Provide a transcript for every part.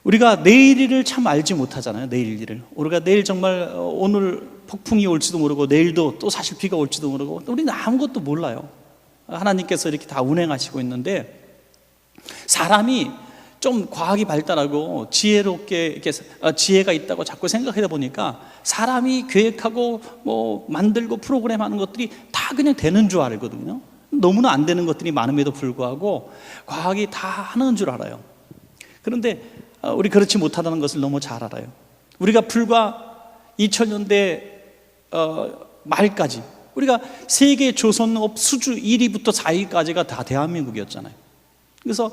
우리가 내일을 참 알지 못하잖아요. 내일 일을. 우리가 내일 정말 오늘 폭풍이 올지도 모르고 내일도 또 사실 비가 올지도 모르고 우리는 아무것도 몰라요. 하나님께서 이렇게 다 운행하시고 있는데, 사람이 좀 과학이 발달하고 지혜롭게 이렇게 지혜가 있다고 자꾸 생각하다 보니까 사람이 계획하고 뭐 만들고 프로그램하는 것들이 다 그냥 되는 줄 알거든요. 너무나 안 되는 것들이 많음에도 불구하고 과학이 다 하는 줄 알아요. 그런데 우리 그렇지 못하다는 것을 너무 잘 알아요. 우리가 불과 2000년대 말까지 우리가 세계 조선업 수주 1위부터 4위까지가 다 대한민국이었잖아요. 그래서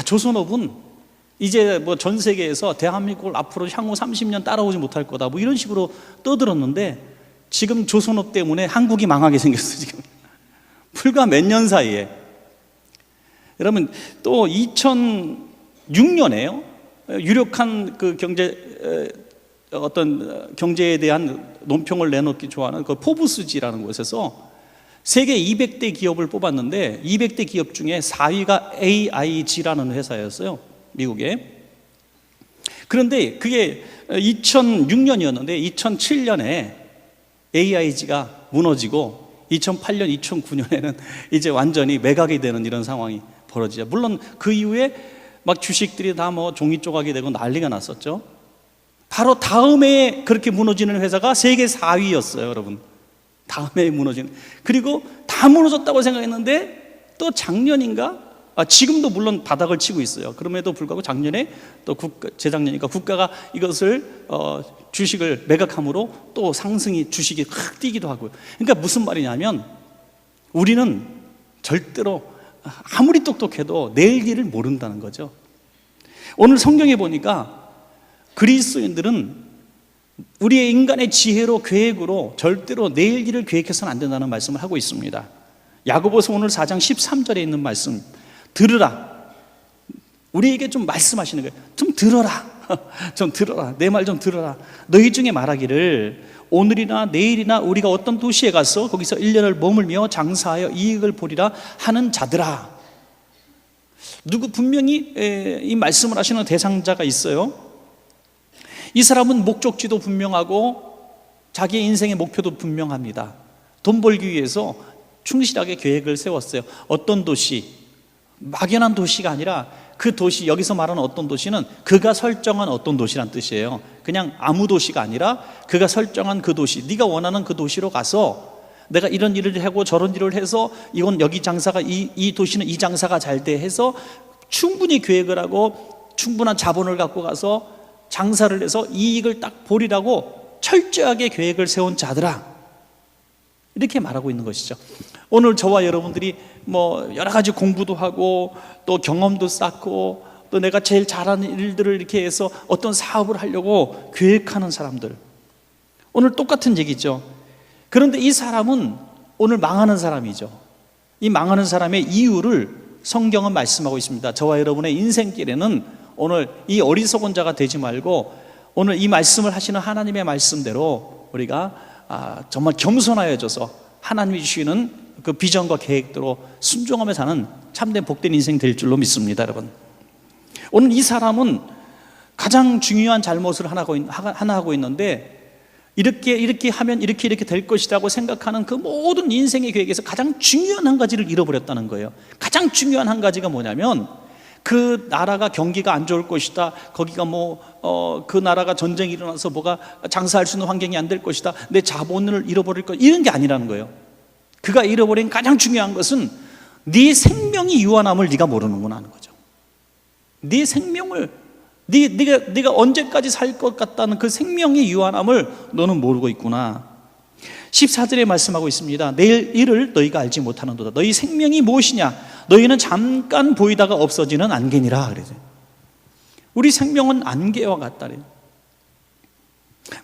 조선업은 이제 뭐 전 세계에서 대한민국을 앞으로 향후 30년 따라오지 못할 거다, 뭐 이런 식으로 떠들었는데, 지금 조선업 때문에 한국이 망하게 생겼어요. 지금 불과 몇 년 사이에. 여러분, 또 2006년에요 유력한 그 어떤 경제에 대한 논평을 내놓기 좋아하는 그 포브스지라는 곳에서 세계 200대 기업을 뽑았는데 200대 기업 중에 4위가 AIG라는 회사였어요, 미국에. 그런데 그게 2006년이었는데 2007년에 AIG가 무너지고 2008년, 2009년에는 이제 완전히 매각이 되는 이런 상황이 벌어지죠. 물론 그 이후에 막 주식들이 다 뭐 종이 조각이 되고 난리가 났었죠. 바로 다음에 그렇게 무너지는 회사가 세계 4위였어요, 여러분. 다음에 무너지는. 그리고 다 무너졌다고 생각했는데 또 작년인가? 지금도 물론 바닥을 치고 있어요. 그럼에도 불구하고 작년에 또 재작년이니까 국가가 이것을 주식을 매각함으로 또 상승이, 주식이 확 뛰기도 하고요. 그러니까 무슨 말이냐면, 우리는 절대로 아무리 똑똑해도 내일 일을 모른다는 거죠. 오늘 성경에 보니까 그리스도인들은 우리의 인간의 지혜로, 계획으로 절대로 내일 일을 계획해서는 안 된다는 말씀을 하고 있습니다. 야고보서 오늘 4장 13절에 있는 말씀, 들으라. 우리에게 좀 말씀하시는 거예요. 좀 들어라. 좀 들어라. 내 말 좀 들어라. 너희 중에 말하기를 오늘이나 내일이나 우리가 어떤 도시에 가서 거기서 1년을 머물며 장사하여 이익을 보리라 하는 자들아. 누구 분명히 이 말씀을 하시는 대상자가 있어요. 이 사람은 목적지도 분명하고 자기의 인생의 목표도 분명합니다. 돈 벌기 위해서 충실하게 계획을 세웠어요. 어떤 도시, 막연한 도시가 아니라 그 도시, 여기서 말하는 어떤 도시는 그가 설정한 어떤 도시란 뜻이에요. 그냥 아무 도시가 아니라 그가 설정한 그 도시, 네가 원하는 그 도시로 가서 내가 이런 일을 하고 저런 일을 해서 이건 여기 장사가, 이 도시는 이 장사가 잘 돼 해서 충분히 계획을 하고 충분한 자본을 갖고 가서 장사를 해서 이익을 딱 보리라고 철저하게 계획을 세운 자들아, 이렇게 말하고 있는 것이죠. 오늘 저와 여러분들이 뭐 여러 가지 공부도 하고 또 경험도 쌓고 또 내가 제일 잘하는 일들을 이렇게 해서 어떤 사업을 하려고 계획하는 사람들, 오늘 똑같은 얘기죠. 그런데 이 사람은 오늘 망하는 사람이죠. 이 망하는 사람의 이유를 성경은 말씀하고 있습니다. 저와 여러분의 인생길에는 오늘 이 어리석은 자가 되지 말고 오늘 이 말씀을 하시는 하나님의 말씀대로 우리가 정말 겸손하여져서 하나님이 주시는 그 비전과 계획대로 순종하며 사는 참된 복된 인생 될 줄로 믿습니다, 여러분. 오늘 이 사람은 가장 중요한 잘못을 하나 하고 있는데, 이렇게 하면 이렇게 될 것이라고 생각하는 그 모든 인생의 계획에서 가장 중요한 한 가지를 잃어버렸다는 거예요. 가장 중요한 한 가지가 뭐냐면, 그 나라가 경기가 안 좋을 것이다, 거기가 그 나라가 전쟁이 일어나서 뭐가 장사할 수 있는 환경이 안 될 것이다, 내 자본을 잃어버릴 것, 이런 게 아니라는 거예요. 그가 잃어버린 가장 중요한 것은 네 생명이 유한함을 네가 모르는구나 하는 거죠. 네 생명을, 네가 언제까지 살 것 같다는 그 생명의 유한함을 너는 모르고 있구나. 14절에 말씀하고 있습니다. 내일 일을 너희가 알지 못하는도다. 너희 생명이 무엇이냐? 너희는 잠깐 보이다가 없어지는 안개니라. 그러죠. 우리 생명은 안개와 같다래요.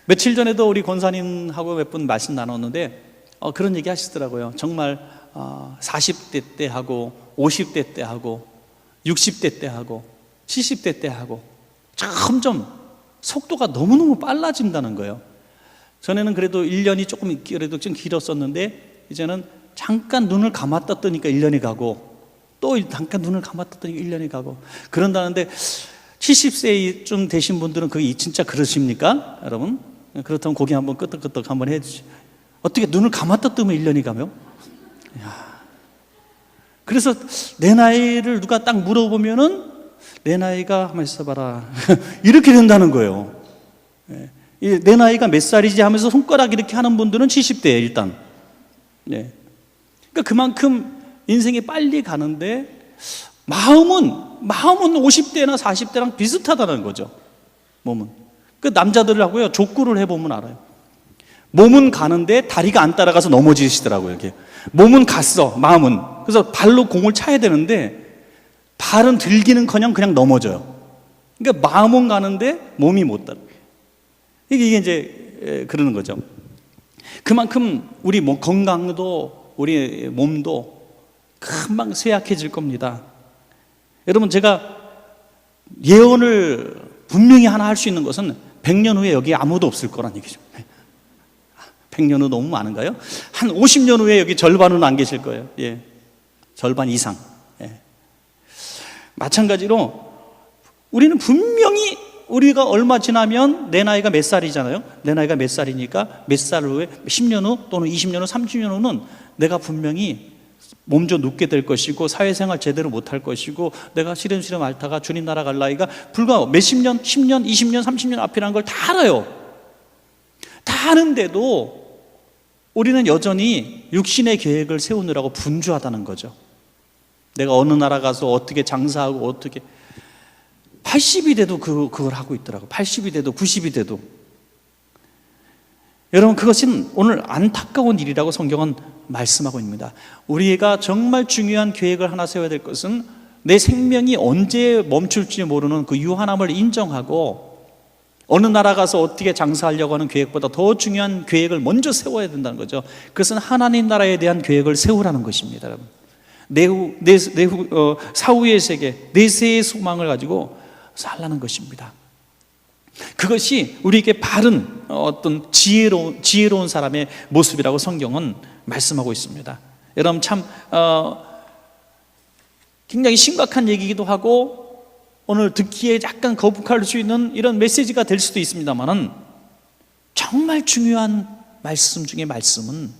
며칠 전에도 우리 권사님하고 몇 분 말씀 나눴는데 그런 얘기 하시더라고요. 정말 40대 때 하고 50대 때 하고 60대 때 하고 70대 때 하고 점점 속도가 너무너무 빨라진다는 거예요. 전에는 그래도 1년이 조금 그래도 좀 길었었는데 이제는 잠깐 눈을 감았다 뜨니까 1년이 가고 또 잠깐 눈을 감았다 뜨니까 1년이 가고 그런다는데 70세쯤 되신 분들은 그게 진짜 그러십니까? 여러분? 그렇다면 고개 한번 끄덕끄덕 한번 해주시. 어떻게 눈을 감았다 뜨면 1년이 가며? 그래서 내 나이를 누가 딱 물어보면은 내 나이가 한번 있어봐라 이렇게 된다는 거예요. 내 나이가 몇 살이지 하면서 손가락 이렇게 하는 분들은 70대에 일단. 그러니까 그만큼 인생이 빨리 가는데 마음은 50대나 40대랑 비슷하다는 거죠. 몸은. 그 남자들하고요 족구를 해보면 알아요. 몸은 가는데 다리가 안 따라가서 넘어지시더라고요. 이렇게. 몸은 갔어, 마음은. 그래서 발로 공을 차야 되는데 발은 들기는커녕 그냥 넘어져요. 그러니까 마음은 가는데 몸이 못 따라. 이게 이제 그러는 거죠. 그만큼 우리 건강도 우리 몸도 금방 쇠약해질 겁니다. 여러분, 제가 예언을 분명히 하나 할 수 있는 것은 100년 후에 여기 아무도 없을 거란 얘기죠. 100년 후 너무 많은가요? 한 50년 후에 여기 절반은 안 계실 거예요. 절반 이상. 마찬가지로 우리는 분명히 우리가 얼마 지나면 내 나이가 몇 살이잖아요. 내 나이가 몇 살이니까 몇 살 후에 10년 후 또는 20년 후 30년 후는 내가 분명히 몸져 눕게 될 것이고 사회생활 제대로 못할 것이고 내가 시름시름 앓다가 주님 나라 갈 나이가 불과 몇십 년, 10년, 20년, 30년 앞이라는 걸 다 알아요. 다 아는데도 우리는 여전히 육신의 계획을 세우느라고 분주하다는 거죠. 내가 어느 나라 가서 어떻게 장사하고 어떻게 80이 돼도 그걸 하고 있더라고요. 80이 돼도 90이 돼도. 여러분, 그것은 오늘 안타까운 일이라고 성경은 말씀하고 있습니다. 우리가 정말 중요한 계획을 하나 세워야 될 것은 내 생명이 언제 멈출지 모르는 그 유한함을 인정하고 어느 나라 가서 어떻게 장사하려고 하는 계획보다 더 중요한 계획을 먼저 세워야 된다는 거죠. 그것은 하나님 나라에 대한 계획을 세우라는 것입니다. 여러분, 사후의 세계, 내세의 소망을 가지고 살라는 것입니다. 그것이 우리에게 바른 어떤 지혜로운 사람의 모습이라고 성경은 말씀하고 있습니다. 여러분, 참 굉장히 심각한 얘기이기도 하고 오늘 듣기에 약간 거북할 수 있는 이런 메시지가 될 수도 있습니다만은 정말 중요한 말씀 중에 말씀은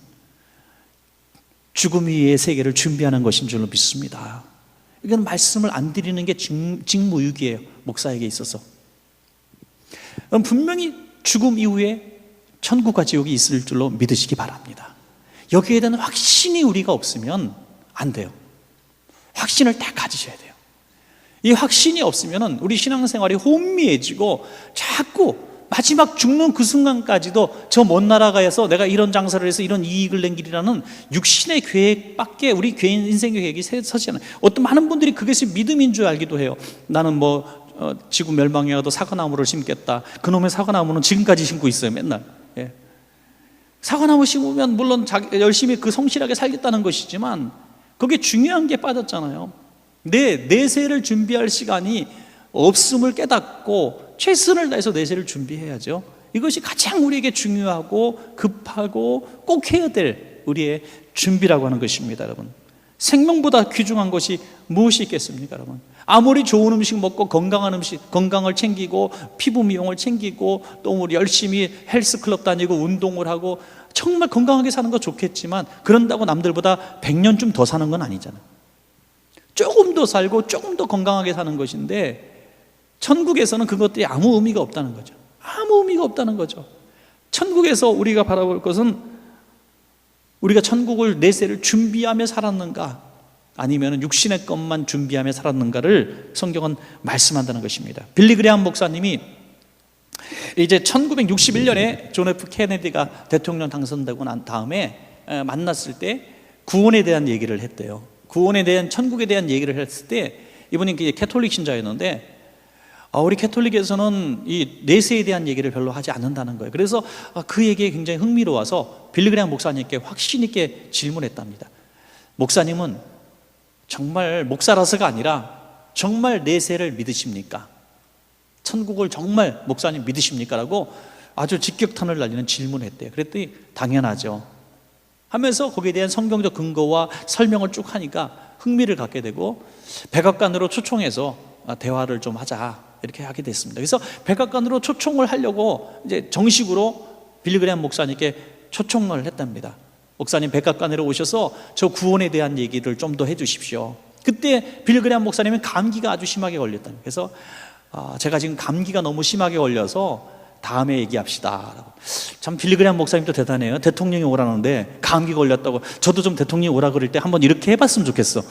죽음 위의 세계를 준비하는 것인 줄로 믿습니다. 이건 말씀을 안 드리는 게 직무유기예요, 목사에게 있어서. 분명히 죽음 이후에 천국과 지옥이 있을 줄로 믿으시기 바랍니다. 여기에 대한 확신이 우리가 없으면 안 돼요. 확신을 딱 가지셔야 돼요. 이 확신이 없으면 우리 신앙생활이 혼미해지고 자꾸 마지막 죽는 그 순간까지도 저 먼 나라 가서 내가 이런 장사를 해서 이런 이익을 남기리라는 육신의 계획밖에 우리 개인 인생의 계획이 서지 않아요. 어떤 많은 분들이 그것이 믿음인 줄 알기도 해요. 나는 지구 멸망이 와도 사과나무를 심겠다. 그놈의 사과나무는 지금까지 심고 있어요, 맨날. 사과나무 심으면 물론 열심히 성실하게 살겠다는 것이지만 그게 중요한 게 빠졌잖아요. 내세를 준비할 시간이 없음을 깨닫고 최선을 다해서 내세를 준비해야죠. 이것이 가장 우리에게 중요하고 급하고 꼭 해야 될 우리의 준비라고 하는 것입니다. 여러분, 생명보다 귀중한 것이 무엇이 있겠습니까? 여러분, 아무리 좋은 음식 먹고 건강을 챙기고 피부 미용을 챙기고 또 우리 열심히 헬스클럽 다니고 운동을 하고 정말 건강하게 사는 거 좋겠지만 그런다고 남들보다 100년 더 사는 건 아니잖아요. 조금 더 살고 조금 더 건강하게 사는 것인데 천국에서는 그것들이 아무 의미가 없다는 거죠. 아무 의미가 없다는 거죠. 천국에서 우리가 바라볼 것은 우리가 천국을 내세를 준비하며 살았는가 아니면 육신의 것만 준비하며 살았는가를 성경은 말씀한다는 것입니다. 빌리 그레함 목사님이 이제 1961년에 존 F 케네디가 대통령 당선되고 난 다음에 만났을 때 구원에 대한 얘기를 했대요. 구원에 대한, 천국에 대한 얘기를 했을 때 이분이 캐톨릭 신자였는데 우리 캐톨릭에서는 이 내세에 대한 얘기를 별로 하지 않는다는 거예요. 그래서 그 얘기에 굉장히 흥미로워서 빌리 그레함 목사님께 확신 있게 질문했답니다. 목사님은 정말 목사라서가 아니라 정말 내세를 믿으십니까? 천국을 정말 목사님 믿으십니까? 라고 아주 직격탄을 날리는 질문을 했대요. 그랬더니 당연하죠 하면서 거기에 대한 성경적 근거와 설명을 쭉 하니까 흥미를 갖게 되고 백악관으로 초청해서 대화를 좀 하자 이렇게 하게 됐습니다. 그래서 백악관으로 초청을 하려고 이제 정식으로 빌리그레암 목사님께 초청을 했답니다. 목사님 백악관으로 오셔서 저 구원에 대한 얘기를 좀 더 해주십시오. 그때 빌리그레암 목사님은 감기가 아주 심하게 걸렸답니다. 그래서 제가 지금 감기가 너무 심하게 걸려서 다음에 얘기합시다. 참 빌리그레암 목사님도 대단해요. 대통령이 오라는데 감기 걸렸다고. 저도 좀 대통령이 오라 그럴 때 한번 이렇게 해봤으면 좋겠어.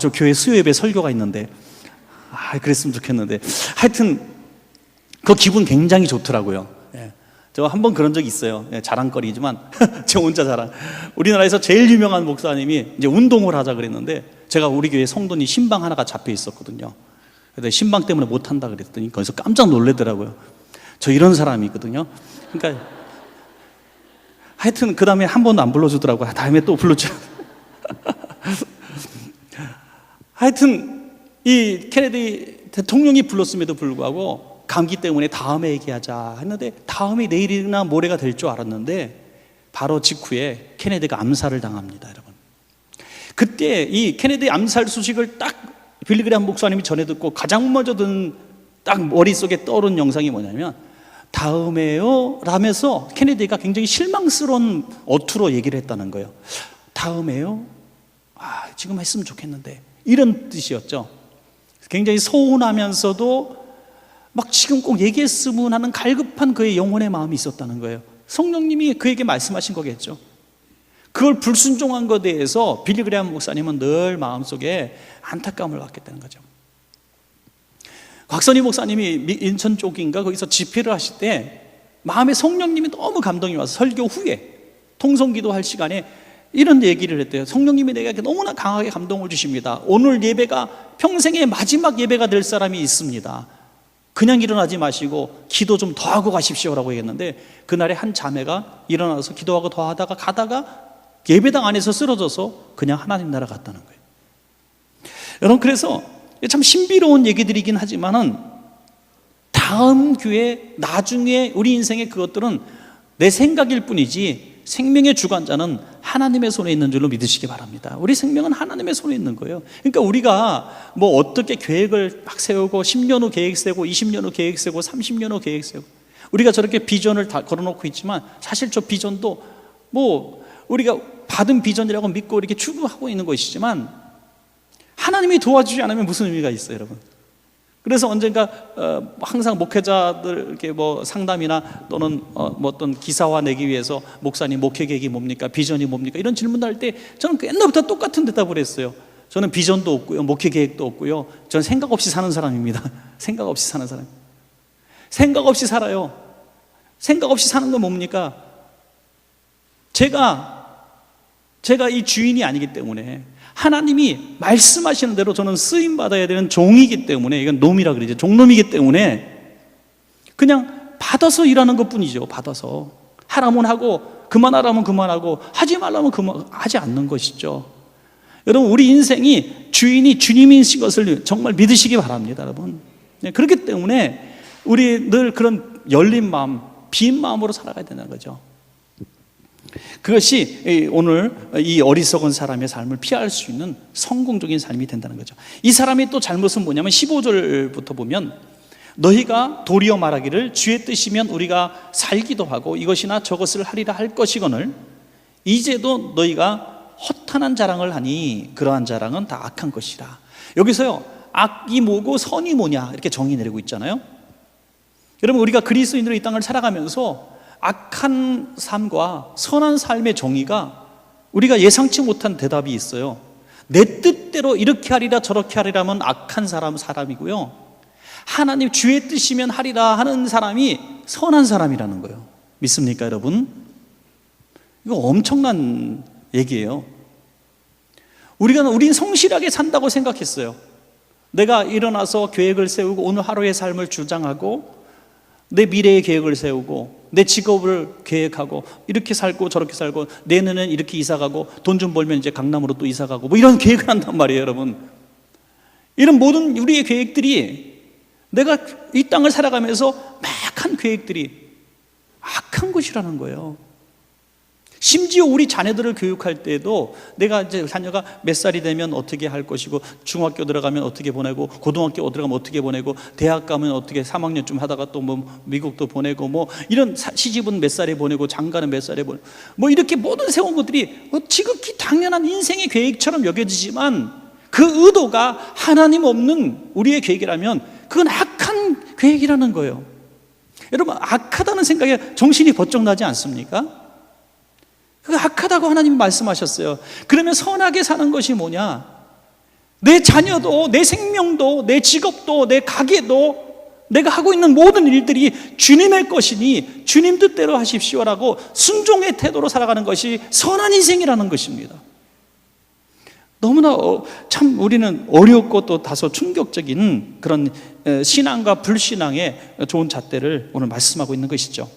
저 교회 수요예배 설교가 있는데 그랬으면 좋겠는데, 하여튼 그 기분 굉장히 좋더라고요. 저 한번 그런 적이 있어요. 자랑거리지만 저 혼자 자랑. 우리나라에서 제일 유명한 목사님이 이제 운동을 하자 그랬는데, 제가 우리 교회 성도님 신방 하나가 잡혀 있었거든요. 근데 신방 때문에 못 한다 그랬더니 거기서 깜짝 놀래더라고요. 저 이런 사람이거든요. 그러니까 하여튼 그 다음에 한 번도 안 불러주더라고요. 다음에 또 불러줘. 하여튼 이 케네디 대통령이 불렀음에도 불구하고 감기 때문에 다음에 얘기하자 했는데, 다음에 내일이나 모레가 될 줄 알았는데 바로 직후에 케네디가 암살을 당합니다, 여러분. 그때 이 케네디 암살 소식을 딱 빌리그레암 목사님이 전해 듣고 가장 먼저 딱 머릿속에 떠오른 영상이 뭐냐면, 다음에요 라면서 케네디가 굉장히 실망스러운 어투로 얘기를 했다는 거예요. 다음에요? 지금 했으면 좋겠는데, 이런 뜻이었죠. 굉장히 서운하면서도 막 지금 꼭 얘기했으면 하는 갈급한 그의 영혼의 마음이 있었다는 거예요. 성령님이 그에게 말씀하신 거겠죠. 그걸 불순종한 것에 대해서 빌리그레암 목사님은 늘 마음속에 안타까움을 갖겠다는 거죠. 곽선희 목사님이 인천 쪽인가 거기서 집회를 하실 때 마음에 성령님이 너무 감동이 와서 설교 후에 통성기도 할 시간에 이런 얘기를 했대요. 성령님이 내게 너무나 강하게 감동을 주십니다. 오늘 예배가 평생의 마지막 예배가 될 사람이 있습니다. 그냥 일어나지 마시고 기도 좀 더 하고 가십시오라고 얘기했는데, 그날에 한 자매가 일어나서 기도하고 더 하다가 가다가 예배당 안에서 쓰러져서 그냥 하나님 나라 갔다는 거예요. 여러분, 그래서 참 신비로운 얘기들이긴 하지만은 다음 기회, 나중에 우리 인생의 그것들은 내 생각일 뿐이지 생명의 주관자는 하나님의 손에 있는 줄로 믿으시기 바랍니다. 우리 생명은 하나님의 손에 있는 거예요. 그러니까 우리가 뭐 어떻게 계획을 막 세우고 10년 후 계획 세우고 20년 후 계획 세우고 30년 후 계획 세우고 우리가 저렇게 비전을 다 걸어놓고 있지만, 사실 저 비전도 뭐 우리가 받은 비전이라고 믿고 이렇게 추구하고 있는 것이지만 하나님이 도와주지 않으면 무슨 의미가 있어요, 여러분? 그래서 언젠가 항상 목회자들 이렇게 뭐 상담이나 또는 뭐 어떤 기사화 내기 위해서 목사님 목회 계획이 뭡니까? 비전이 뭡니까? 이런 질문을 할 때 저는 옛날부터 똑같은 대답을 했어요. 저는 비전도 없고요, 목회 계획도 없고요. 저는 생각 없이 사는 사람입니다. 생각 없이 사는 사람. 생각 없이 살아요. 생각 없이 사는 건 뭡니까? 제가 이 주인이 아니기 때문에, 하나님이 말씀하시는 대로 저는 쓰임 받아야 되는 종이기 때문에, 이건 놈이라 그러죠. 종놈이기 때문에 그냥 받아서 일하는 것뿐이죠. 받아서 하라면 하고 그만하라면 그만하고 하지 말라면 하지 않는 것이죠. 여러분, 우리 인생이 주인이 주님인 것을 정말 믿으시기 바랍니다, 여러분. 그렇기 때문에 우리 늘 그런 열린 마음, 빈 마음으로 살아가야 되는 거죠. 그것이 오늘 이 어리석은 사람의 삶을 피할 수 있는 성공적인 삶이 된다는 거죠. 이 사람의 또 잘못은 뭐냐면 15절부터 보면, 너희가 도리어 말하기를 주의 뜻이면 우리가 살기도 하고 이것이나 저것을 하리라 할 것이거늘 이제도 너희가 허탄한 자랑을 하니 그러한 자랑은 다 악한 것이라. 여기서요, 악이 뭐고 선이 뭐냐 이렇게 정의 내리고 있잖아요. 여러분, 우리가 그리스도인으로 이 땅을 살아가면서 악한 삶과 선한 삶의 정의가 우리가 예상치 못한 대답이 있어요. 내 뜻대로 이렇게 하리라 저렇게 하리라면 악한 사람이고요, 하나님 주의 뜻이면 하리라 하는 사람이 선한 사람이라는 거예요. 믿습니까, 여러분? 이거 엄청난 얘기예요. 우리는 성실하게 산다고 생각했어요. 내가 일어나서 계획을 세우고 오늘 하루의 삶을 주장하고 내 미래의 계획을 세우고 내 직업을 계획하고 이렇게 살고 저렇게 살고 내년엔 이렇게 이사가고 돈 좀 벌면 이제 강남으로 또 이사가고 뭐 이런 계획을 한단 말이에요, 여러분. 이런 모든 우리의 계획들이, 내가 이 땅을 살아가면서 막 한 계획들이 악한 것이라는 거예요. 심지어 우리 자녀들을 교육할 때도 내가 이제 자녀가 몇 살이 되면 어떻게 할 것이고, 중학교 들어가면 어떻게 보내고, 고등학교 들어가면 어떻게 보내고, 대학 가면 어떻게 3학년쯤 하다가 또 뭐 미국도 보내고, 뭐 이런 시집은 몇 살에 보내고, 장가는 몇 살에 보내고, 뭐 이렇게 모든 세운 것들이 지극히 당연한 인생의 계획처럼 여겨지지만 그 의도가 하나님 없는 우리의 계획이라면 그건 악한 계획이라는 거예요. 여러분, 악하다는 생각에 정신이 번쩍 나지 않습니까? 그거 악하다고 하나님이 말씀하셨어요. 그러면 선하게 사는 것이 뭐냐? 내 자녀도, 내 생명도, 내 직업도, 내 가게도, 내가 하고 있는 모든 일들이 주님의 것이니 주님 뜻대로 하십시오라고 순종의 태도로 살아가는 것이 선한 인생이라는 것입니다. 너무나 참 우리는 어렵고 또 다소 충격적인 그런 신앙과 불신앙의 좋은 잣대를 오늘 말씀하고 있는 것이죠.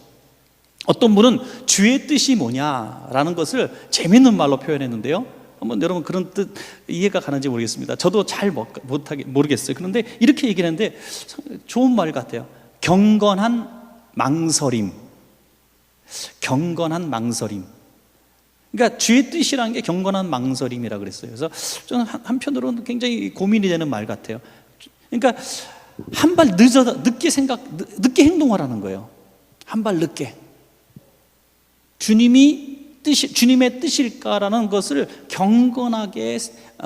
어떤 분은 주의 뜻이 뭐냐라는 것을 재밌는 말로 표현했는데요. 한번 여러분 그런 뜻 이해가 가는지 모르겠습니다. 저도 잘 모르겠어요. 그런데 이렇게 얘기를 했는데 좋은 말 같아요. 경건한 망설임. 경건한 망설임. 그러니까 주의 뜻이라는 게 경건한 망설임이라고 그랬어요. 그래서 저는 한편으로는 굉장히 고민이 되는 말 같아요. 그러니까 한 발 늦게 행동하라는 거예요. 한 발 늦게. 주님의 뜻일까라는 것을 경건하게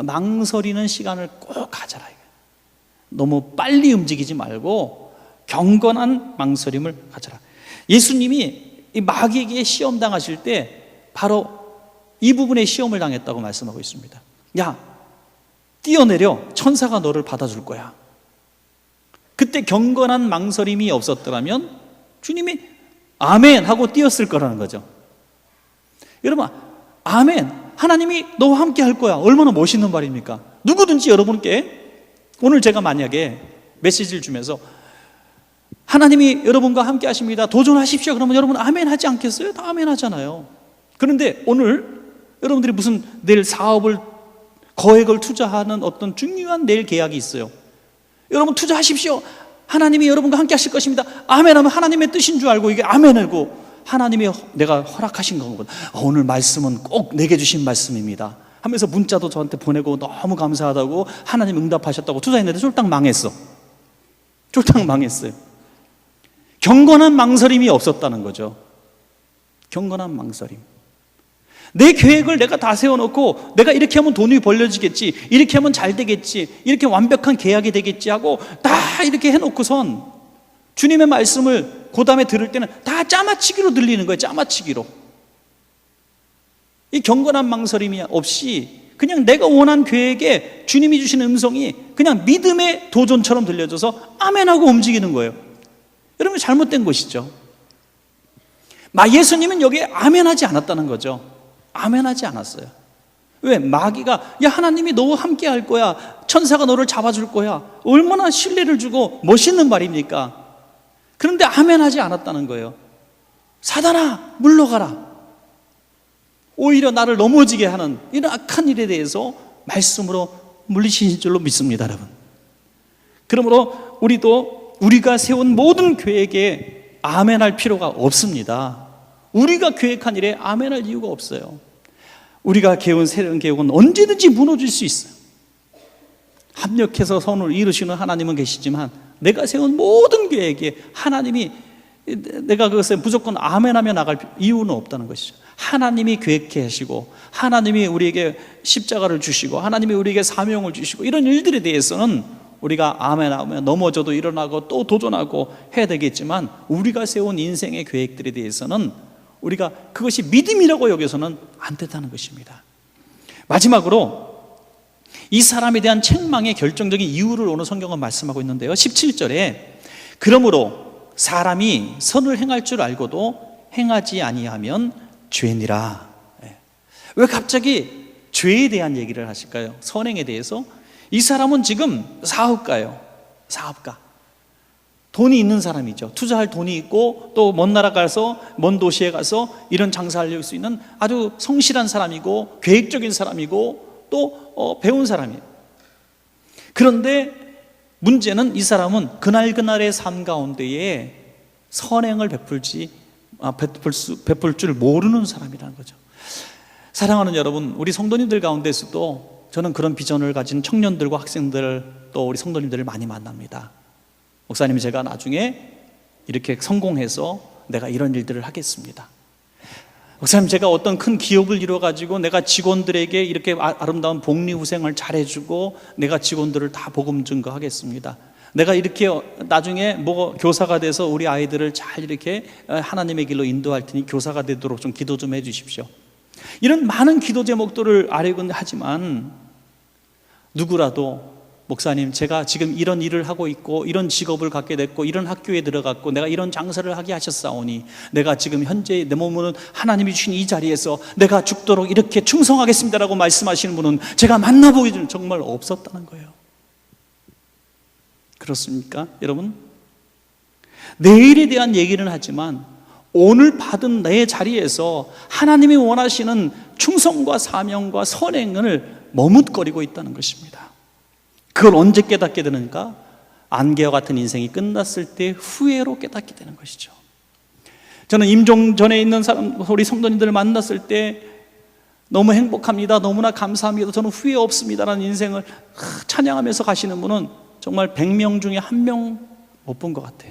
망설이는 시간을 꼭 가져라. 너무 빨리 움직이지 말고 경건한 망설임을 가져라. 예수님이 이 마귀에게 시험 당하실 때 바로 이 부분에 시험을 당했다고 말씀하고 있습니다. 야, 뛰어내려. 천사가 너를 받아줄 거야. 그때 경건한 망설임이 없었더라면 주님이 아멘 하고 뛰었을 거라는 거죠. 여러분, 아멘, 하나님이 너와 함께 할 거야. 얼마나 멋있는 말입니까? 누구든지 여러분께 오늘 제가 만약에 메시지를 주면서 하나님이 여러분과 함께 하십니다, 도전하십시오, 그러면 여러분 아멘 하지 않겠어요? 다 아멘 하잖아요. 그런데 오늘 여러분들이 무슨 내일 사업을 거액을 투자하는 어떤 중요한 내일 계약이 있어요. 여러분 투자하십시오, 하나님이 여러분과 함께 하실 것입니다, 아멘 하면 하나님의 뜻인 줄 알고 이게 아멘 하고 하나님이 내가 허락하신 거거든. 오늘 말씀은 꼭 내게 주신 말씀입니다 하면서 문자도 저한테 보내고 너무 감사하다고 하나님 응답하셨다고 투자했는데 쫄딱 망했어. 쫄딱 망했어요. 경건한 망설임이 없었다는 거죠. 경건한 망설임. 내 계획을 내가 다 세워놓고 내가 이렇게 하면 돈이 벌려지겠지, 이렇게 하면 잘 되겠지, 이렇게 완벽한 계약이 되겠지 하고 다 이렇게 해놓고선 주님의 말씀을 그 다음에 들을 때는 다 짜맞추기로 들리는 거예요. 짜맞추기로. 이 경건한 망설임이 없이 그냥 내가 원한 계획에 주님이 주신 음성이 그냥 믿음의 도전처럼 들려져서 아멘하고 움직이는 거예요. 여러분, 잘못된 것이죠. 예수님은 여기에 아멘하지 않았다는 거죠. 아멘하지 않았어요. 왜? 마귀가 야, 하나님이 너와 함께 할 거야, 천사가 너를 잡아줄 거야, 얼마나 신뢰를 주고 멋있는 말입니까? 그런데 아멘하지 않았다는 거예요. 사단아, 물러가라. 오히려 나를 넘어지게 하는 이런 악한 일에 대해서 말씀으로 물리치신 줄로 믿습니다, 여러분. 그러므로 우리가 세운 모든 계획에 아멘할 필요가 없습니다. 우리가 계획한 일에 아멘할 이유가 없어요. 우리가 세운 계획은 언제든지 무너질 수 있어요. 합력해서 선을 이루시는 하나님은 계시지만 내가 세운 모든 계획에 하나님이 내가 그것에 무조건 아멘하며 나갈 이유는 없다는 것이죠. 하나님이 계획해 하시고 하나님이 우리에게 십자가를 주시고 하나님이 우리에게 사명을 주시고 이런 일들에 대해서는 우리가 아멘하며 넘어져도 일어나고 또 도전하고 해야 되겠지만 우리가 세운 인생의 계획들에 대해서는 우리가 그것이 믿음이라고 여겨서는 안 된다는 것입니다. 마지막으로 이 사람에 대한 책망의 결정적인 이유를 오늘 성경은 말씀하고 있는데요, 17절에 그러므로 사람이 선을 행할 줄 알고도 행하지 아니하면 죄니라. 왜 갑자기 죄에 대한 얘기를 하실까요? 선행에 대해서. 이 사람은 지금 사업가예요. 사업가. 돈이 있는 사람이죠. 투자할 돈이 있고 또 먼 나라 가서 먼 도시에 가서 이런 장사할 수 있는 아주 성실한 사람이고 계획적인 사람이고 또 배운 사람이에요. 그런데 문제는 이 사람은 그날그날의 삶 가운데에 선행을 베풀 줄 모르는 사람이라는 거죠. 사랑하는 여러분, 우리 성도님들 가운데서도 저는 그런 비전을 가진 청년들과 학생들, 또 우리 성도님들을 많이 만납니다. 목사님, 제가 나중에 이렇게 성공해서 내가 이런 일들을 하겠습니다. 목사님, 제가 어떤 큰 기업을 이뤄가지고 내가 직원들에게 이렇게 아름다운 복리후생을 잘해주고 내가 직원들을 다 복음 증거하겠습니다. 내가 이렇게 나중에 교사가 돼서 우리 아이들을 잘 이렇게 하나님의 길로 인도할 테니 교사가 되도록 좀 기도 좀 해주십시오. 이런 많은 기도 제목들을 아뢰곤 하지만, 누구라도 목사님, 제가 지금 이런 일을 하고 있고 이런 직업을 갖게 됐고 이런 학교에 들어갔고 내가 이런 장사를 하게 하셨사오니 내가 지금 현재 내 몸은 하나님이 주신 이 자리에서 내가 죽도록 이렇게 충성하겠습니다라고 말씀하시는 분은 제가 만나보기 정말 없었다는 거예요. 그렇습니까, 여러분? 내일에 대한 얘기는 하지만 오늘 받은 내 자리에서 하나님이 원하시는 충성과 사명과 선행을 머뭇거리고 있다는 것입니다. 그걸 언제 깨닫게 되는가? 안개와 같은 인생이 끝났을 때 후회로 깨닫게 되는 것이죠. 저는 임종 전에 있는 우리 성도님들을 만났을 때 너무 행복합니다, 너무나 감사합니다, 저는 후회 없습니다라는 인생을 찬양하면서 가시는 분은 정말 100명 중에 1명 못 본 것 같아요.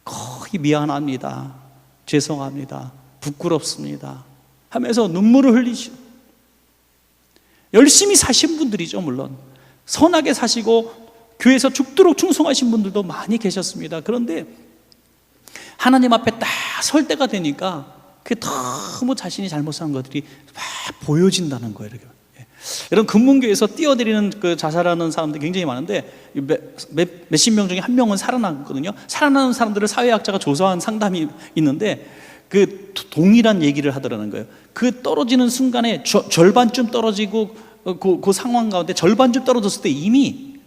거의 미안합니다, 죄송합니다, 부끄럽습니다 하면서 눈물을 흘리시고, 열심히 사신 분들이죠. 물론 선하게 사시고 교회에서 죽도록 충성하신 분들도 많이 계셨습니다. 그런데 하나님 앞에 딱 설 때가 되니까 그게 너무 자신이 잘못한 것들이 막 보여진다는 거예요. 이렇게. 여러분, 금문교에서 뛰어내리는 그 자살하는 사람들이 굉장히 많은데 몇십 명 중에 한 명은 살아났거든요. 살아나는 사람들을 사회학자가 조사한 상담이 있는데 그 동일한 얘기를 하더라는 거예요. 그 떨어지는 순간에 절반쯤 떨어지고 그 상황 가운데 절반쯤 떨어졌을 때 이미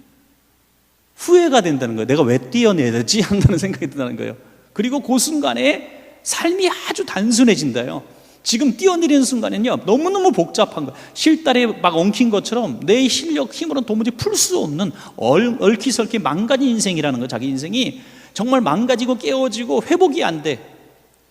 후회가 된다는 거예요. 내가 왜 뛰어내야 되지? 한다는 생각이 든다는 거예요. 그리고 그 순간에 삶이 아주 단순해진다요. 지금 뛰어내리는 순간에는요, 너무너무 복잡한 거예요. 실다리에 막 엉킨 것처럼 내 실력, 힘으로는 도무지 풀 수 없는 얽히설키 망가진 인생이라는 거예요. 자기 인생이 정말 망가지고 깨어지고 회복이 안 돼.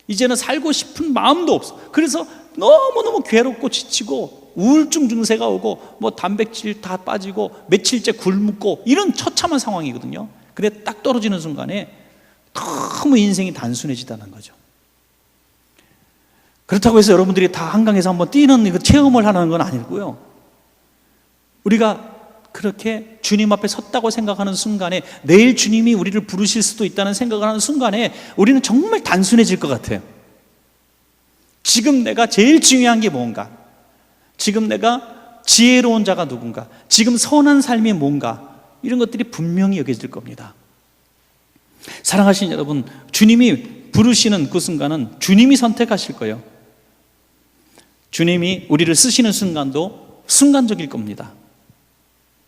이제는 살고 싶은 마음도 없어. 그래서 너무너무 괴롭고 지치고 우울증 증세가 오고 단백질 다 빠지고 며칠째 굶고 이런 처참한 상황이거든요. 근데 딱 떨어지는 순간에 너무 인생이 단순해지다는 거죠. 그렇다고 해서 여러분들이 다 한강에서 한번 뛰는 그 체험을 하는 건 아니고요. 우리가 그렇게 주님 앞에 섰다고 생각하는 순간에, 내일 주님이 우리를 부르실 수도 있다는 생각을 하는 순간에 우리는 정말 단순해질 것 같아요. 지금 내가 제일 중요한 게 뭔가, 지금 내가 지혜로운 자가 누군가, 지금 선한 삶이 뭔가, 이런 것들이 분명히 여겨질 겁니다. 사랑하시는 여러분, 주님이 부르시는 그 순간은 주님이 선택하실 거예요. 주님이 우리를 쓰시는 순간도 순간적일 겁니다.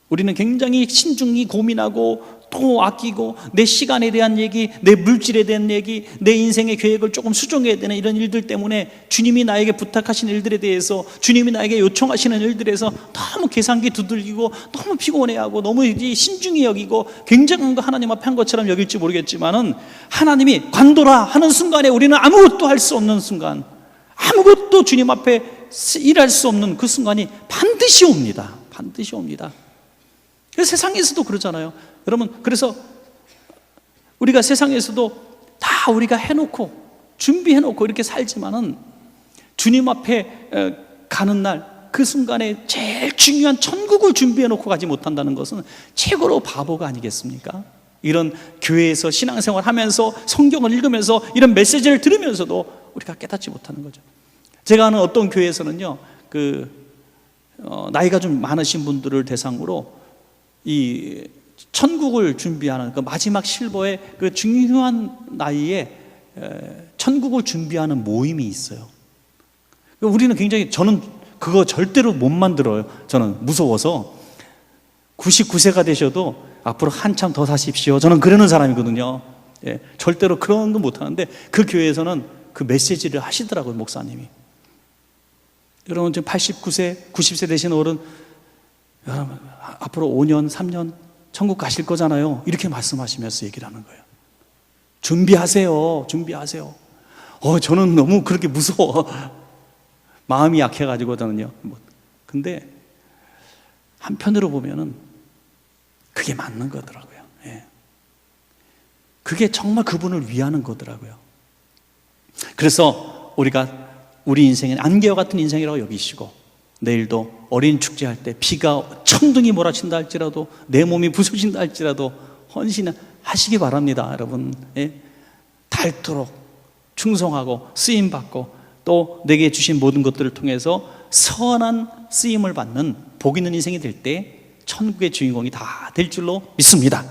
우리는 굉장히 신중히 고민하고 또 아끼고 내 시간에 대한 얘기, 내 물질에 대한 얘기, 내 인생의 계획을 조금 수정해야 되는 이런 일들 때문에 주님이 나에게 부탁하신 일들에 대해서, 주님이 나에게 요청하시는 일들에서 너무 계산기 두들기고 너무 피곤해하고 너무 신중히 여기고 굉장한 거 하나님 앞에 한 것처럼 여길지 모르겠지만은, 하나님이 관둬라 하는 순간에 우리는 아무것도 할 수 없는 순간, 아무것도 주님 앞에 일할 수 없는 그 순간이 반드시 옵니다. 반드시 옵니다. 그래서 세상에서도 그러잖아요. 여러분, 그래서 우리가 세상에서도 다 우리가 해놓고 준비해놓고 이렇게 살지만은 주님 앞에 가는 날 그 순간에 제일 중요한 천국을 준비해놓고 가지 못한다는 것은 최고로 바보가 아니겠습니까? 이런 교회에서 신앙생활 하면서 성경을 읽으면서 이런 메시지를 들으면서도 우리가 깨닫지 못하는 거죠. 제가 아는 어떤 교회에서는요, 나이가 좀 많으신 분들을 대상으로 이 천국을 준비하는 그 마지막 실버의 그 중요한 나이에 천국을 준비하는 모임이 있어요. 우리는 굉장히, 저는 그거 절대로 못 만들어요. 저는 무서워서. 99세가 되셔도 앞으로 한참 더 사십시오, 저는 그러는 사람이거든요. 절대로 그런 거 못 하는데 그 교회에서는 그 메시지를 하시더라고요, 목사님이. 여러분, 지금 89세, 90세 되신 어른, 여러분 앞으로 5년, 3년 천국 가실 거잖아요. 이렇게 말씀하시면서 얘기를 하는 거예요. 준비하세요. 준비하세요. 저는 너무 그렇게 무서워. 마음이 약해가지고는요. 근데 한편으로 보면은 그게 맞는 거더라고요. 예. 그게 정말 그분을 위하는 거더라고요. 그래서 우리가 우리 인생은 안개와 같은 인생이라고 여기시고, 내일도 어린 축제할 때 비가 천둥이 몰아친다 할지라도, 내 몸이 부서진다 할지라도 헌신하시기 바랍니다, 여러분. 예? 닳도록 충성하고 쓰임받고, 또 내게 주신 모든 것들을 통해서 선한 쓰임을 받는 복 있는 인생이 될 때 천국의 주인공이 다 될 줄로 믿습니다.